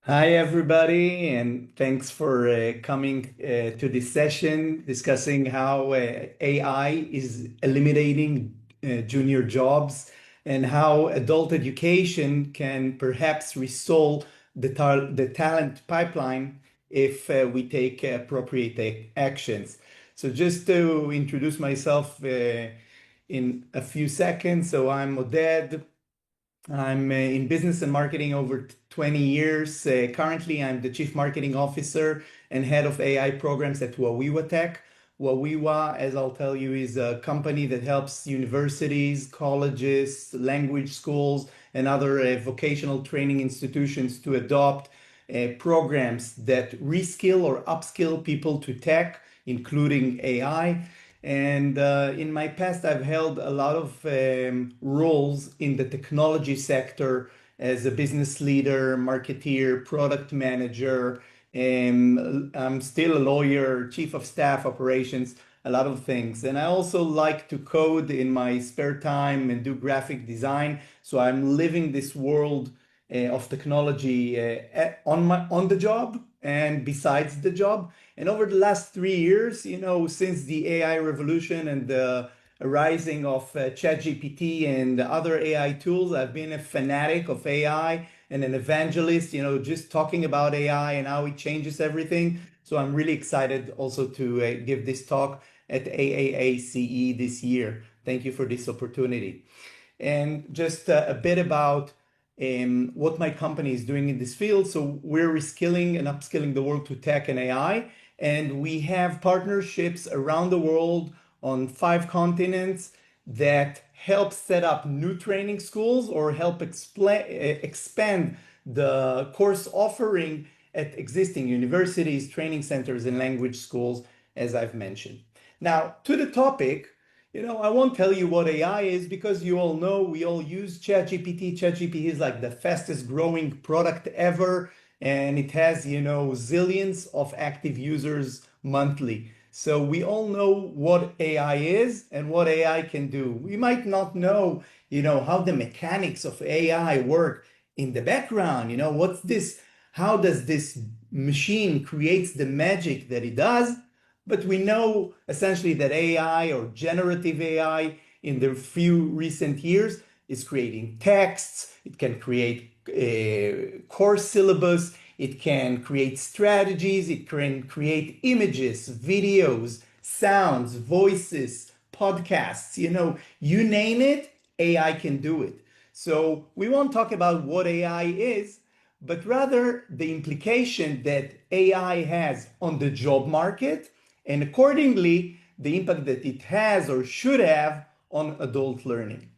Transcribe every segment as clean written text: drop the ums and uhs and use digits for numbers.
Hi, everybody, and thanks for coming to this session discussing how AI is eliminating junior jobs and how adult education can perhaps restore the talent pipeline if we take appropriate actions. So, just to introduce myself in a few seconds, so I'm Oded. I'm in business and marketing over 20 years. Currently, I'm the Chief Marketing Officer and Head of AI programs at Wawiwa Tech. Wawiwa, as I'll tell you, is a company that helps universities, colleges, language schools, and other vocational training institutions to adopt programs that reskill or upskill people to tech, including AI. And in my past, I've held a lot of roles in the technology sector as a business leader, marketeer, product manager. I'm still a lawyer, chief of staff operations, a lot of things. And I also like to code in my spare time and do graphic design. So I'm living this world of technology on the job and besides the job. And over the last 3 years, since the AI revolution and the rising of ChatGPT and other AI tools, I've been a fanatic of AI and an evangelist, just talking about AI and how it changes everything. So I'm really excited also to give this talk at AAACE this year. Thank you for this opportunity. And just a bit about what my company is doing in this field. So we're reskilling and upskilling the world to tech and AI. And we have partnerships around the world on 5 continents that help set up new training schools or help expand the course offering at existing universities, training centers, and language schools, as I've mentioned. Now, to the topic, I won't tell you what AI is because you all know we all use ChatGPT. ChatGPT is like the fastest growing product ever, and it has, zillions of active users monthly. So we all know what AI is and what AI can do. We might not know, how the mechanics of AI work in the background. What's this? How does this machine creates the magic that it does? But we know essentially that AI or generative AI in the few recent years is creating texts, it can create a course syllabus, it can create strategies, it can create images, videos, sounds, voices, podcasts, you name it, AI can do it. So we won't talk about what AI is, but rather the implication that AI has on the job market and accordingly, the impact that it has or should have on adult learning.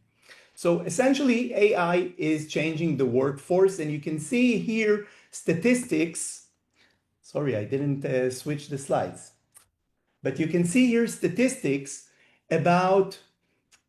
So essentially, AI is changing the workforce, and you can see here statistics. Sorry, I didn't switch the slides. But you can see here statistics about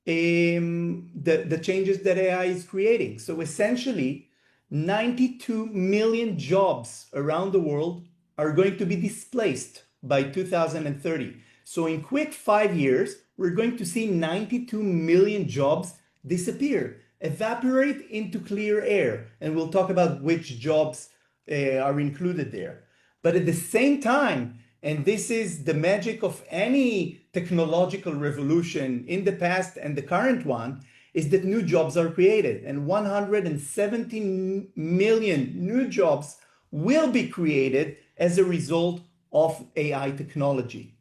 the changes that AI is creating. So essentially, 92 million jobs around the world are going to be displaced by 2030. So in quick 5 years, we're going to see 92 million jobs disappear, evaporate into clear air. And we'll talk about which jobs are included there. But at the same time, and this is the magic of any technological revolution in the past and the current one, is that new jobs are created. And 170 million new jobs will be created as a result of AI technology.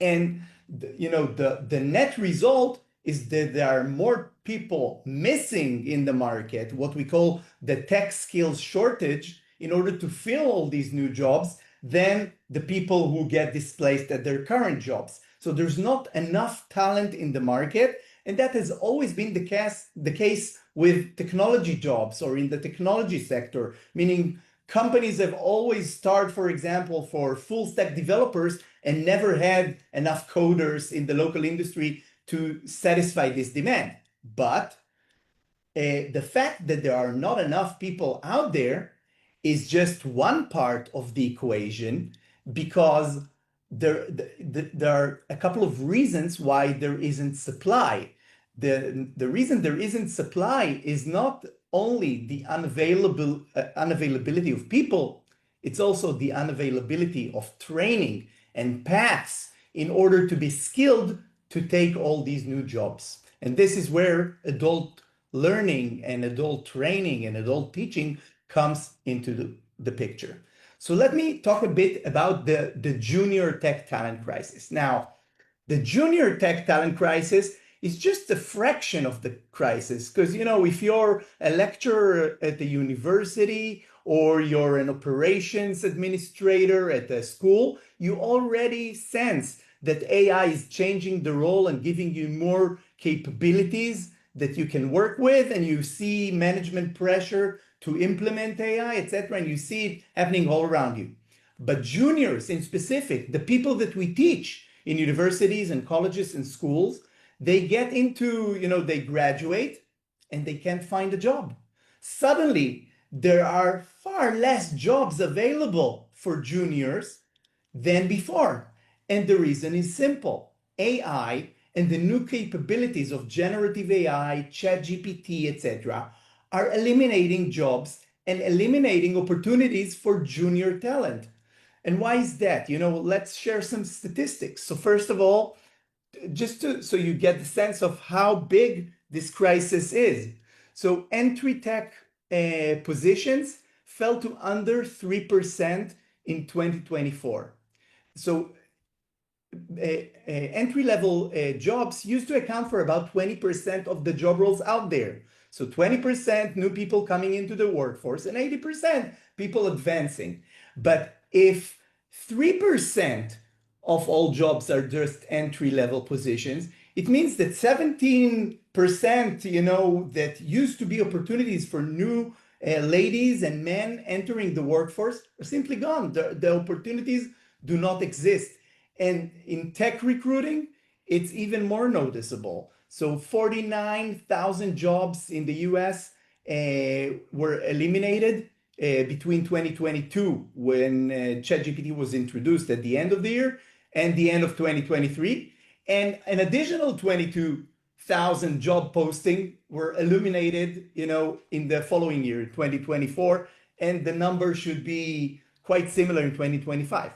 And the net result is that there are more people missing in the market, what we call the tech skills shortage, in order to fill all these new jobs than the people who get displaced at their current jobs. So there's not enough talent in the market, and that has always been the case with technology jobs or in the technology sector, meaning companies have always started, for example, for full stack developers and never had enough coders in the local industry to satisfy this demand. But the fact that there are not enough people out there is just one part of the equation because there are a couple of reasons why there isn't supply. The reason there isn't supply is not only the unavailability of people, it's also the unavailability of training and paths in order to be skilled to take all these new jobs. And this is where adult learning and adult training and adult teaching comes into the picture. So let me talk a bit about the junior tech talent crisis. Now, the junior tech talent crisis is just a fraction of the crisis. Because, if you're a lecturer at the university or you're an operations administrator at a school, you already sense that AI is changing the role and giving you more capabilities that you can work with, and you see management pressure to implement AI, etc., and you see it happening all around you. But juniors in specific, the people that we teach in universities and colleges and schools, they get into, they graduate and they can't find a job. Suddenly, there are far less jobs available for juniors than before. And the reason is simple. AI and the new capabilities of generative AI, ChatGPT, etc., are eliminating jobs and eliminating opportunities for junior talent. And why is that? Let's share some statistics. So first of all, so you get the sense of how big this crisis is. So entry tech positions fell to under 3% in 2024. So entry-level jobs used to account for about 20% of the job roles out there. So 20% new people coming into the workforce and 80% people advancing. But if 3% of all jobs are just entry-level positions, it means that 17%, that used to be opportunities for new ladies and men entering the workforce are simply gone. The opportunities do not exist. And in tech recruiting, it's even more noticeable. So 49,000 jobs in the US were eliminated between 2022, when ChatGPT was introduced at the end of the year, and the end of 2023. And an additional 22,000 job posting were eliminated, in the following year, 2024. And the number should be quite similar in 2025.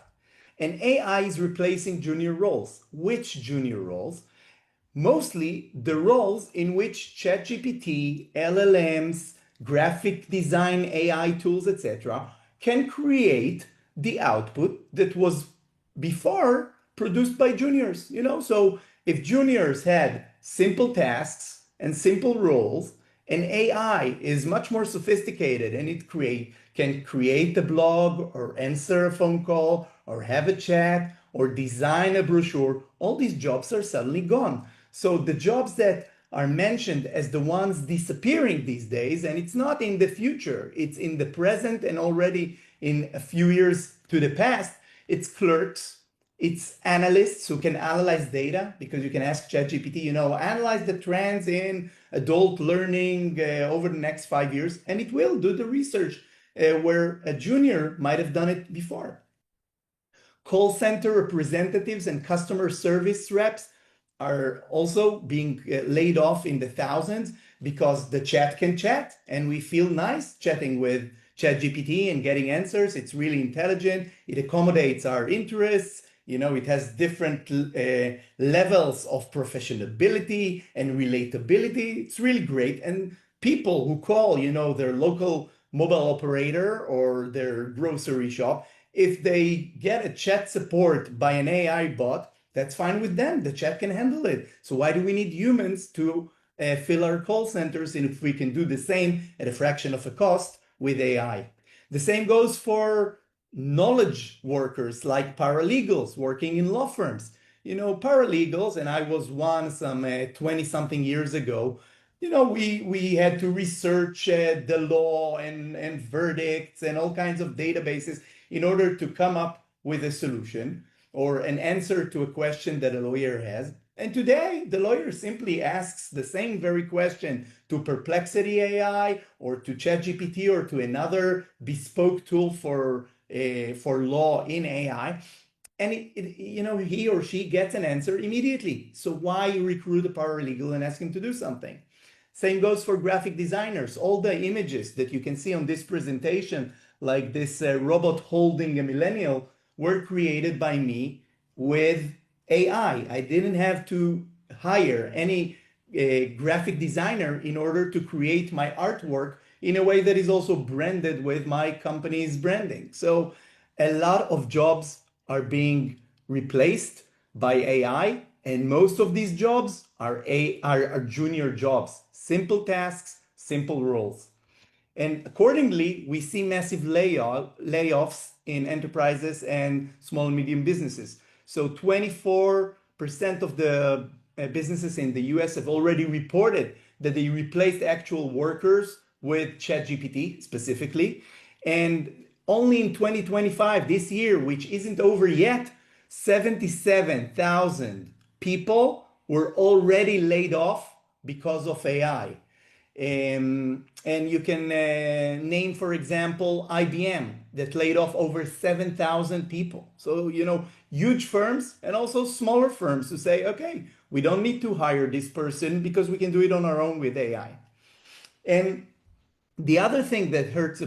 And AI is replacing junior roles. Which junior roles? Mostly the roles in which ChatGPT, LLMs, graphic design AI tools, etc., can create the output that was before produced by juniors. So if juniors had simple tasks and simple roles, and AI is much more sophisticated, and it can create a blog or answer a phone call or have a chat or design a brochure, all these jobs are suddenly gone. So the jobs that are mentioned as the ones disappearing these days, and it's not in the future, it's in the present and already in a few years to the past, it's clerks, it's analysts who can analyze data, because you can ask ChatGPT, analyze the trends in adult learning over the next 5 years, and it will do the research where a junior might have done it before. Call center representatives and customer service reps are also being laid off in the thousands, because the chat can chat and we feel nice chatting with ChatGPT and getting answers. It's really intelligent. It accommodates our interests. It has different levels of professionality and relatability. It's really great. And people who call, their local mobile operator or their grocery shop, if they get a chat support by an AI bot, that's fine with them. The chat can handle it. So why do we need humans to fill our call centers, and if we can do the same at a fraction of a cost with AI? The same goes for knowledge workers like paralegals working in law firms. Paralegals, and I was one some 20 something years ago, we had to research the law and verdicts and all kinds of databases in order to come up with a solution or an answer to a question that a lawyer has. And today, the lawyer simply asks the same very question to Perplexity AI or to ChatGPT or to another bespoke tool for law in AI. And he or she gets an answer immediately. So why recruit a paralegal and ask him to do something? Same goes for graphic designers. All the images that you can see on this presentation, like this robot holding a millennial, were created by me with AI. I didn't have to hire any graphic designer in order to create my artwork in a way that is also branded with my company's branding. So a lot of jobs are being replaced by AI, and most of these jobs are junior jobs, simple tasks, simple roles. And accordingly, we see massive layoffs in enterprises and small and medium businesses. So 24% of the businesses in the US have already reported that they replaced actual workers with ChatGPT specifically. And only in 2025, this year, which isn't over yet, 77,000 people were already laid off because of AI. And you can name, for example, IBM that laid off over 7,000 people. So, huge firms and also smaller firms who say, okay, we don't need to hire this person because we can do it on our own with AI. And the other thing that hurts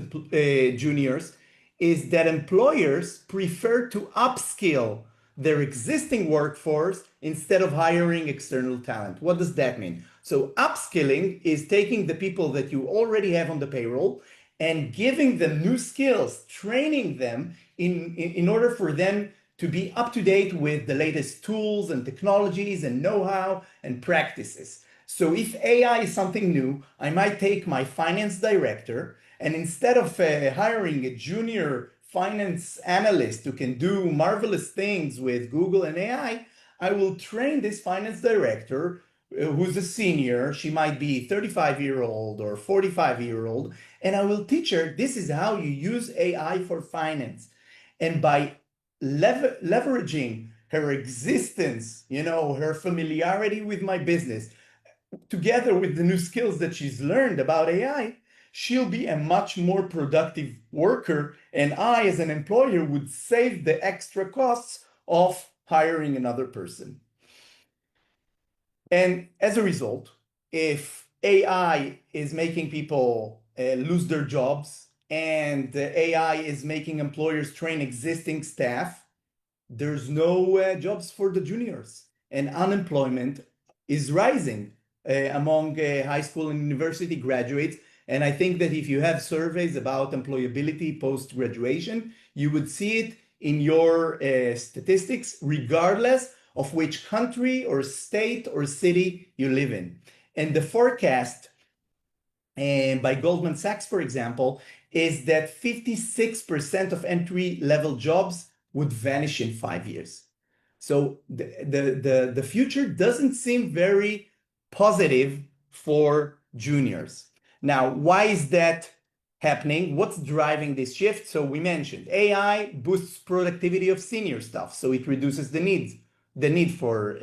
juniors is that employers prefer to upskill their existing workforce instead of hiring external talent. What does that mean? So upskilling is taking the people that you already have on the payroll and giving them new skills, training them in order for them to be up to date with the latest tools and technologies and know-how and practices. So if AI is something new, I might take my finance director and instead of hiring a junior finance analyst who can do marvelous things with Google and AI, I will train this finance director who's a senior. She might be 35-year-old or 45-year-old, and I will teach her this is how you use AI for finance. And by leveraging her existence, her familiarity with my business, together with the new skills that she's learned about AI, she'll be a much more productive worker, and I, as an employer, would save the extra costs of hiring another person. And as a result, if AI is making people lose their jobs and AI is making employers train existing staff, there's no jobs for the juniors, and unemployment is rising among high school and university graduates. And I think that if you have surveys about employability post-graduation, you would see it in your statistics, regardless of which country or state or city you live in. And the forecast by Goldman Sachs, for example, is that 56% of entry-level jobs would vanish in 5 years. So the future doesn't seem very positive for juniors. Now, why is that happening? What's driving this shift? So we mentioned AI boosts productivity of senior staff, so it reduces the need for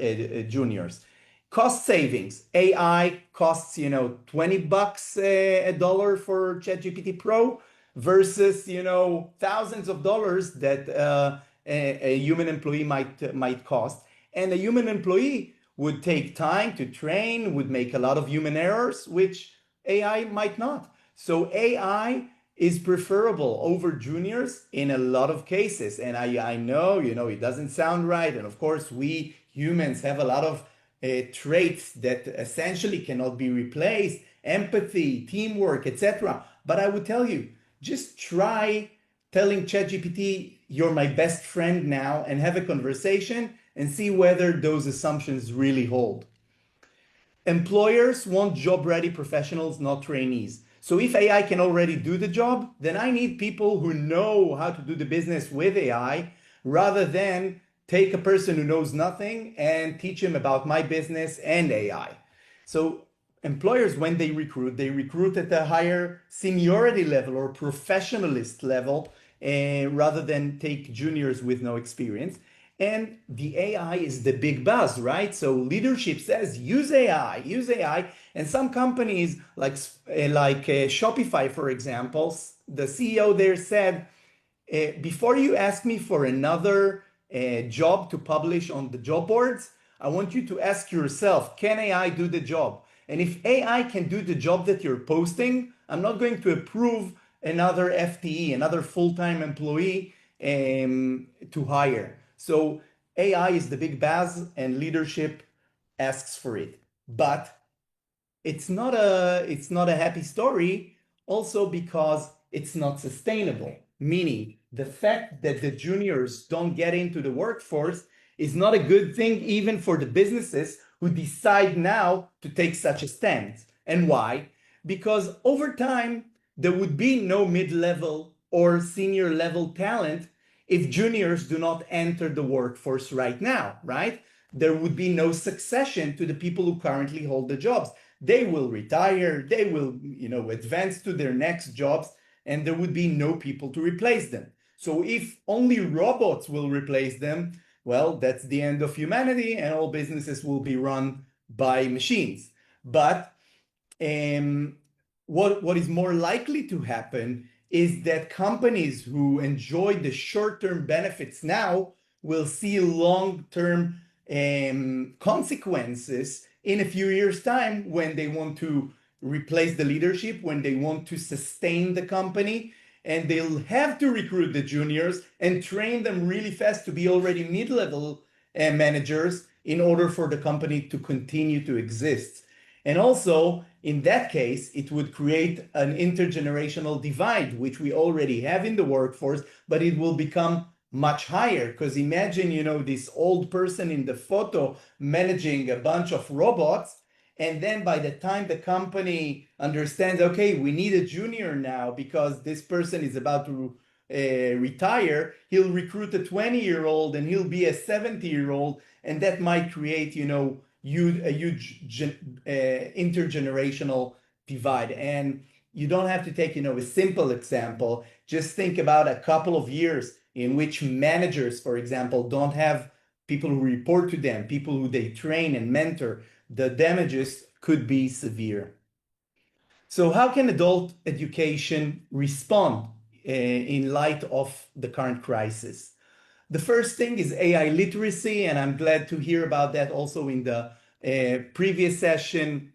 juniors. Cost savings. AI costs, $20 a dollar for ChatGPT Pro versus, thousands of dollars that a human employee might cost. And a human employee would take time to train, would make a lot of human errors, which AI might not. So AI is preferable over juniors in a lot of cases. And I know, it doesn't sound right. And of course, we humans have a lot of traits that essentially cannot be replaced: empathy, teamwork, etc. But I would tell you, just try telling ChatGPT, you're my best friend now, and have a conversation and see whether those assumptions really hold. Employers want job-ready professionals, not trainees. So if AI can already do the job, then I need people who know how to do the business with AI, rather than take a person who knows nothing and teach him about my business and AI. So employers, when they recruit at a higher seniority level or professionalist level, rather than take juniors with no experience. And the AI is the big buzz, right? So leadership says, use AI, use AI. And some companies like Shopify, for example, the CEO there said, before you ask me for another job to publish on the job boards, I want you to ask yourself, can AI do the job? And if AI can do the job that you're posting, I'm not going to approve another FTE, another full-time employee to hire. So AI is the big buzz and leadership asks for it. But it's not a happy story also because it's not sustainable, meaning the fact that the juniors don't get into the workforce is not a good thing even for the businesses who decide now to take such a stance. And why? Because over time there would be no mid-level or senior level talent if juniors do not enter the workforce right now, right? There would be no succession to the people who currently hold the jobs. They will retire, they will, advance to their next jobs, and there would be no people to replace them. So if only robots will replace them, well, that's the end of humanity, and all businesses will be run by machines. But what is more likely to happen is that companies who enjoy the short-term benefits now will see long-term consequences in a few years' time when they want to replace the leadership, when they want to sustain the company, and they'll have to recruit the juniors and train them really fast to be already mid-level managers in order for the company to continue to exist. And also, in that case, it would create an intergenerational divide, which we already have in the workforce, but it will become much higher. Because imagine, this old person in the photo managing a bunch of robots. And then by the time the company understands, okay, we need a junior now because this person is about to retire, he'll recruit a 20-year-old and he'll be a 70-year-old. And that might create, a huge intergenerational divide. And you don't have to take, a simple example. Just think about a couple of years in which managers, for example, don't have people who report to them, people who they train and mentor. The damages could be severe. So how can adult education respond in light of the current crisis? The first thing is AI literacy, and I'm glad to hear about that also in the previous session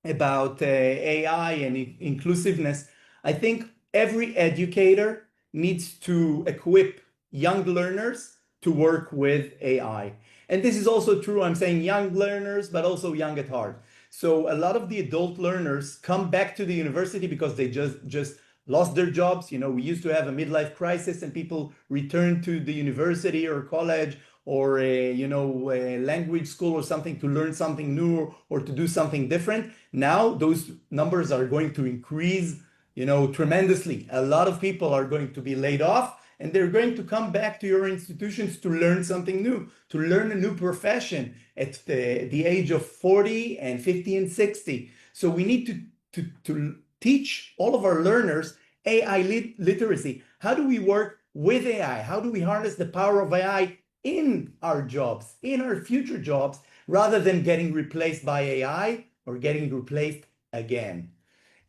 about AI and inclusiveness. I think every educator needs to equip young learners to work with AI. And this is also true, I'm saying young learners, but also young at heart. So a lot of the adult learners come back to the university because they just lost their jobs. We used to have a midlife crisis and people return to the university or college or a language school or something to learn something new or to do something different. Now those numbers are going to increase, tremendously. A lot of people are going to be laid off and they're going to come back to your institutions to learn something new, to learn a new profession at the age of 40 and 50 and 60. So we need to teach all of our learners AI literacy. How do we work with AI? How do we harness the power of AI in our jobs, in our future jobs, rather than getting replaced by AI or getting replaced again?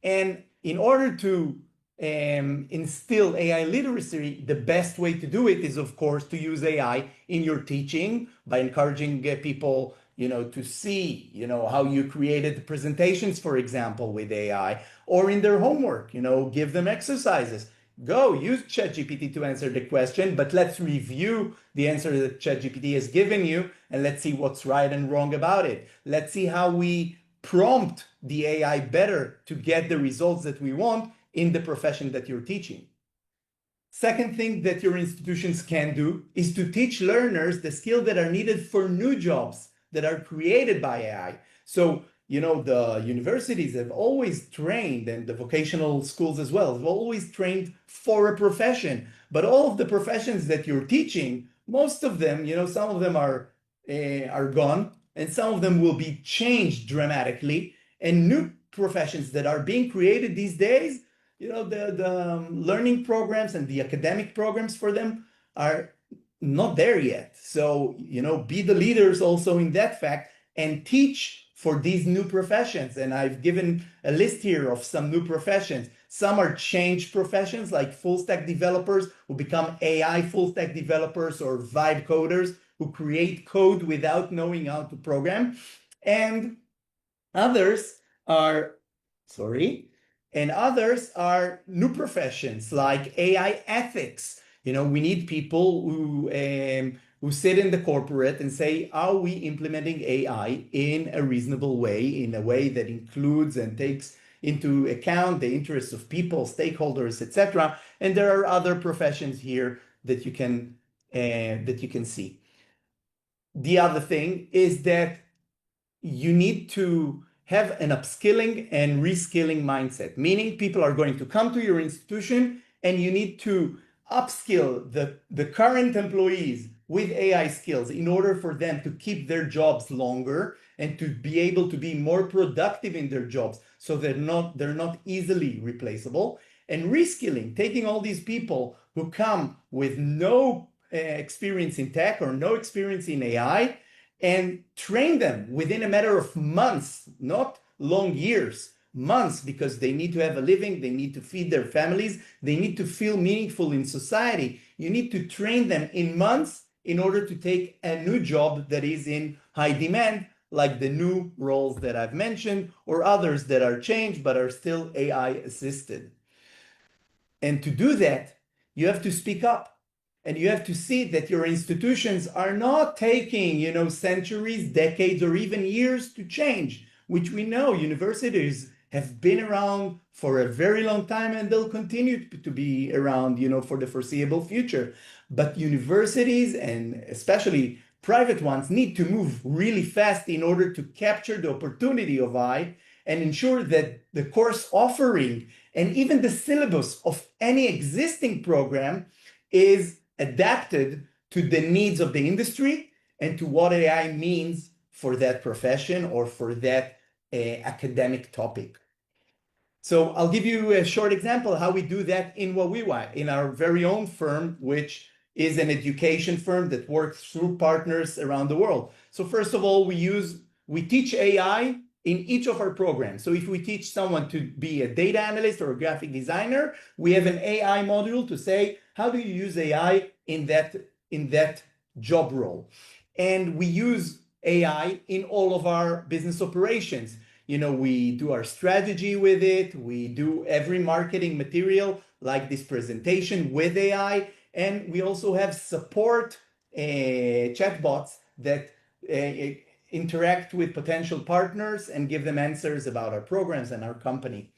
And in order to instill AI literacy, the best way to do it is, of course, to use AI in your teaching by encouraging people, to see, how you created presentations, for example, with AI, or in their homework, give them exercises. Go use ChatGPT to answer the question, but let's review the answer that ChatGPT has given you and let's see what's right and wrong about it. Let's see how we prompt the AI better to get the results that we want in the profession that you're teaching. Second thing that your institutions can do is to teach learners the skills that are needed for new jobs that are created by AI. So, the universities have always trained, and the vocational schools as well, have always trained for a profession. But all of the professions that you're teaching, most of them, some of them are gone, and some of them will be changed dramatically. And new professions that are being created these days, the learning programs and the academic programs for them are not there yet. So, be the leaders also in that fact and teach for these new professions. And I've given a list here of some new professions. Some are change professions like full stack developers who become AI full stack developers or vibe coders who create code without knowing how to program. And Others are, sorry, and others are new professions like AI ethics. We need people who sit in the corporate and say, are we implementing AI in a reasonable way, in a way that includes and takes into account the interests of people, stakeholders, etc. And there are other professions here that you can see. The other thing is that you need to have an upskilling and reskilling mindset, meaning people are going to come to your institution and you need to upskill the current employees with AI skills in order for them to keep their jobs longer and to be able to be more productive in their jobs so they're not easily replaceable. And reskilling, taking all these people who come with no experience in tech or no experience in AI and train them within a matter of months, not long years, months, because they need to have a living, they need to feed their families, they need to feel meaningful in society. You need to train them in months in order to take a new job that is in high demand, like the new roles that I've mentioned, or others that are changed but are still AI assisted. And to do that, you have to speak up and you have to see that your institutions are not taking, centuries, decades, or even years to change, which we know universities have been around for a very long time and they'll continue to be around, for the foreseeable future. But universities and especially private ones need to move really fast in order to capture the opportunity of AI and ensure that the course offering and even the syllabus of any existing program is adapted to the needs of the industry and to what AI means for that profession or for that academic topic. So I'll give you a short example how we do that in Wawiwa, in our very own firm, which is an education firm that works through partners around the world. So first of all, we teach AI in each of our programs. So if we teach someone to be a data analyst or a graphic designer, we have an AI module to say, how do you use AI in that job role? And we use AI in all of our business operations. We do our strategy with it. We do every marketing material like this presentation with AI. And we also have support chatbots that interact with potential partners and give them answers about our programs and our company.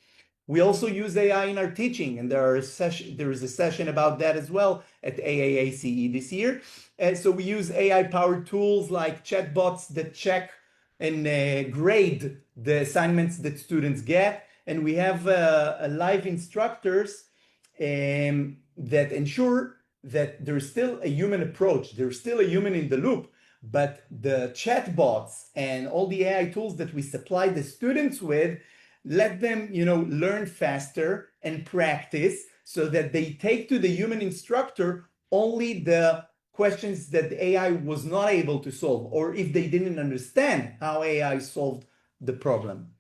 We also use AI in our teaching, and there is a session about that as well at AAACE this year. And so we use AI-powered tools like chatbots that check and grade the assignments that students get. And we have live instructors that ensure that there's still a human approach. There's still a human in the loop, but the chatbots and all the AI tools that we supply the students with let them, learn faster and practice so that they take to the human instructor only the questions that the AI was not able to solve, or if they didn't understand how AI solved the problem.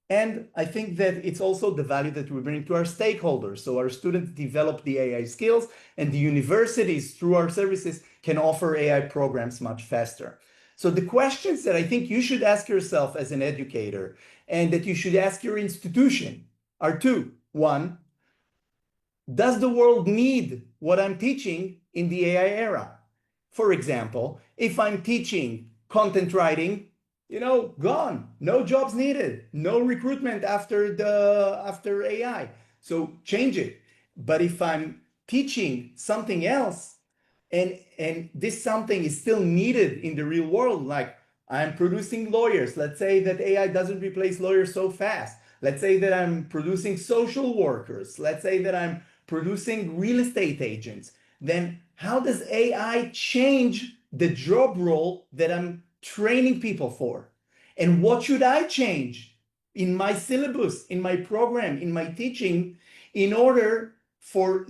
And I think that it's also the value that we bring to our stakeholders. So our students develop the AI skills, and the universities, through our services, can offer AI programs much faster. So the questions that I think you should ask yourself as an educator and that you should ask your institution are two. One, does the world need what I'm teaching in the AI era? For example, if I'm teaching content writing, gone. No jobs needed. No recruitment after AI. So change it. But if I'm teaching something else and this something is still needed in the real world, like I'm producing lawyers. Let's say that AI doesn't replace lawyers so fast. Let's say that I'm producing social workers. Let's say that I'm producing real estate agents. Then how does AI change the job role that I'm training people for? And what should I change in my syllabus, in my program, in my teaching, in order for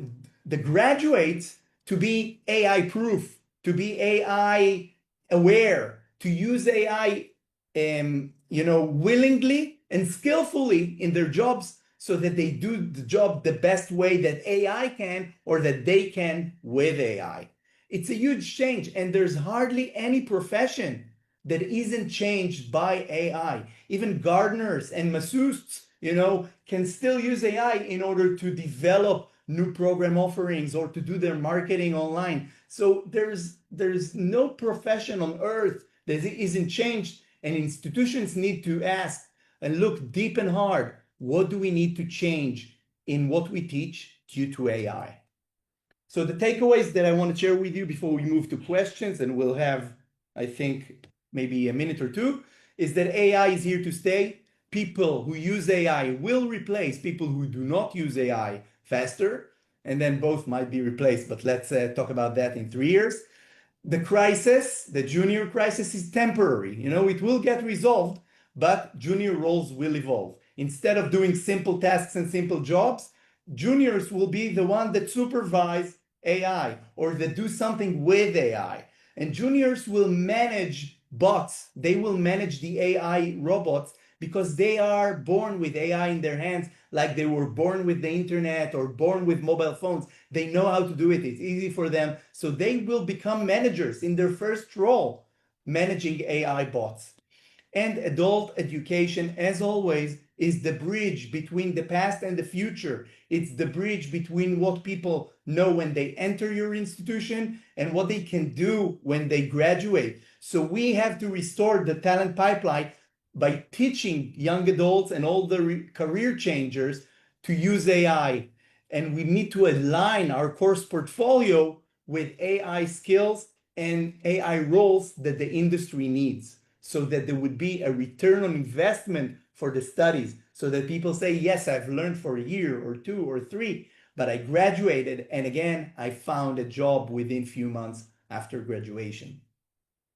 the graduates to be AI proof, to be AI aware, to use AI, willingly and skillfully in their jobs so that they do the job the best way that AI can or that they can with AI. It's a huge change, and there's hardly any profession that isn't changed by AI. Even gardeners and masseuses, you know, can still use AI in order to develop new program offerings or to do their marketing online. So there's no profession on earth that isn't changed, and institutions need to ask and look deep and hard, what do we need to change in what we teach due to AI? So the takeaways that I want to share with you before we move to questions, and we'll have, I think, maybe a minute or two, is that AI is here to stay. People who use AI will replace people who do not use AI faster, and then both might be replaced, but let's talk about that in 3 years. The crisis, the junior crisis, is temporary. You know, it will get resolved, but junior roles will evolve. Instead of doing simple tasks and simple jobs, juniors will be the one that supervise AI or that do something with AI. And juniors will manage bots. They will manage the AI robots because they are born with AI in their hands, like they were born with the internet or born with mobile phones. They know how to do it. It's easy for them. So they will become managers in their first role, managing AI bots. And adult education, as always, is the bridge between the past and the future. It's the bridge between what people know when they enter your institution and what they can do when they graduate. So we have to restore the talent pipeline by teaching young adults and all the career changers to use AI. And we need to align our course portfolio with AI skills and AI roles that the industry needs, so that there would be a return on investment for the studies, so that people say, yes, I've learned for a year or 2 or 3, but I graduated, and again, I found a job within few months after graduation.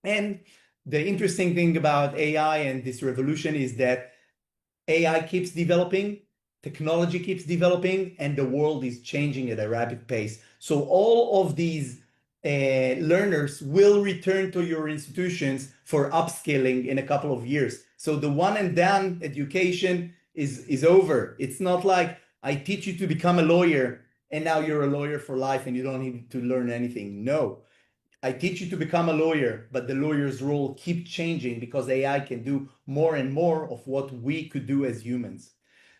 And the interesting thing about AI and this revolution is that AI keeps developing, technology keeps developing, and the world is changing at a rapid pace. So all of these learners will return to your institutions for upskilling in a couple of years. So the one and done education is over. It's not like I teach you to become a lawyer and now you're a lawyer for life and you don't need to learn anything. No, I teach you to become a lawyer, but the lawyer's role keeps changing because AI can do more and more of what we could do as humans.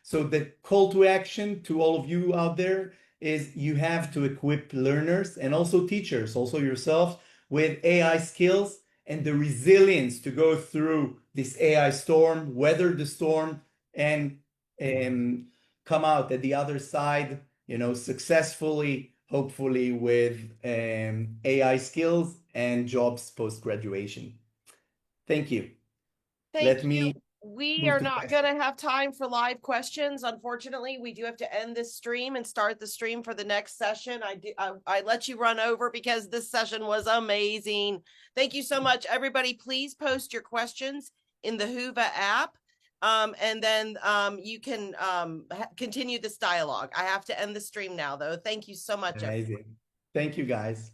So the call to action to all of you out there is you have to equip learners and also teachers, also yourself, with AI skills and the resilience to go through this AI storm, weather the storm, and come out at the other side, you know, successfully, hopefully with AI skills and jobs post-graduation. Thank you. Thank Let you. me We move are to not going to have time for live questions. Unfortunately, we do have to end this stream and start the stream for the next session. I let you run over because this session was amazing. Thank you so much, everybody. Please post your questions in the Whova app. And then you can continue this dialogue. I have to end the stream now, though. Thank you so much. Amazing. Thank you, guys.